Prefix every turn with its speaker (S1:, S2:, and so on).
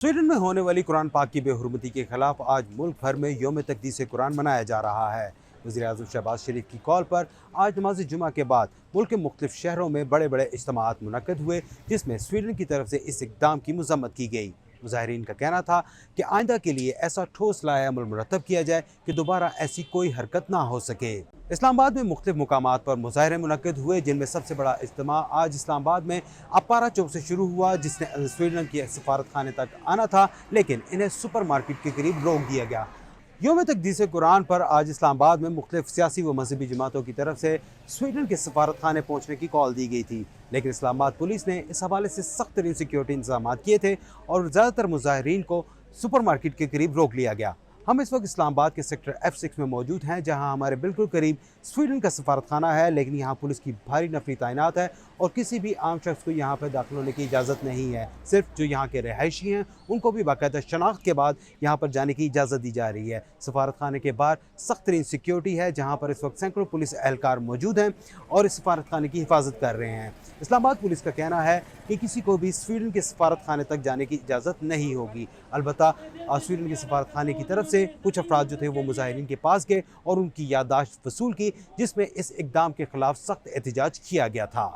S1: Sweden में होने वाली कुरान पाक की बेहुरमती के खिलाफ आज मुल्क भर में यौम तक़दीस कुरान मनाया जा रहा है। वज़ीर-ए-आज़म शहबाज शरीफ की कॉल पर आज नमाज जुमा के बाद मुल्क के मुख्तलिफ शहरों में बड़े बड़े इज्तिमाअत मुनक्कद हुए, जिसमें स्वीडन की तरफ से इस इक़दाम की मज़म्मत की गई। मुज़ाहिरीन का कहना था कि आइंदा के लिए ऐसा ठोस लाए अमल मुरतब किया जाए कि दोबारा ऐसी कोई हरकत ना हो सके। इस्लामाबाद में मुख्तलिफ मुकामात पर मुज़ाहरे मुनक्कद हुए, जिनमें सबसे बड़ा इज्तिमा आज इस्लामाबाद में अपारा चौक से शुरू हुआ, जिसने स्वीडन के सफारत खाने तक आना था, लेकिन इन्हें सुपर मार्केट के करीब रोक दिया गया। यौम तक़दीस कुरान पर आज इस्लामाबाद में मुख्तलिफ सियासी व मजहबी जमातों की तरफ से स्वीडन के सफारत खाने पहुँचने की कॉल दी गई थी, लेकिन इस्लामाबाद पुलिस ने इस हवाले से सख्त तरीन सिक्योरिटी इंतजाम किए थे और ज़्यादातर मुज़ाहिरीन को सुपर मार्केट के करीब रोक लिया गया। हम इस वक्त इस्लामाबाद के सेक्टर F6 में मौजूद हैं, जहां हमारे बिल्कुल करीब स्वीडन का सफारत खाना है, लेकिन यहां पुलिस की भारी नफरी तैनात है और किसी भी आम शख्स को यहां पर दाखिल होने की इजाज़त नहीं है। सिर्फ जो यहां के रहायशी हैं उनको भी बाकायदा शनाख्त के बाद यहां पर जाने की इजाज़त दी जा रही है। सफारत खाने के बाहर सख्त तरीन सिक्योरिटी है, जहाँ पर इस वक्त सैकड़ों पुलिस एहलकार मौजूद हैं और इस सफारत खाने की हिफाजत कर रहे हैं। इस्लामाबाद पुलिस का कहना है कि किसी को भी स्वीडन के सफारत खाने तक जाने की इजाज़त नहीं होगी। अलबत्ता स्वीडन के सफारत खाने की तरफ से कुछ अफराद जो थे वो मुजाहिरीन के पास गए और उनकी याददाश्त वसूल की, जिसमें इस इक़दाम के खिलाफ सख्त एहतजाज किया गया था।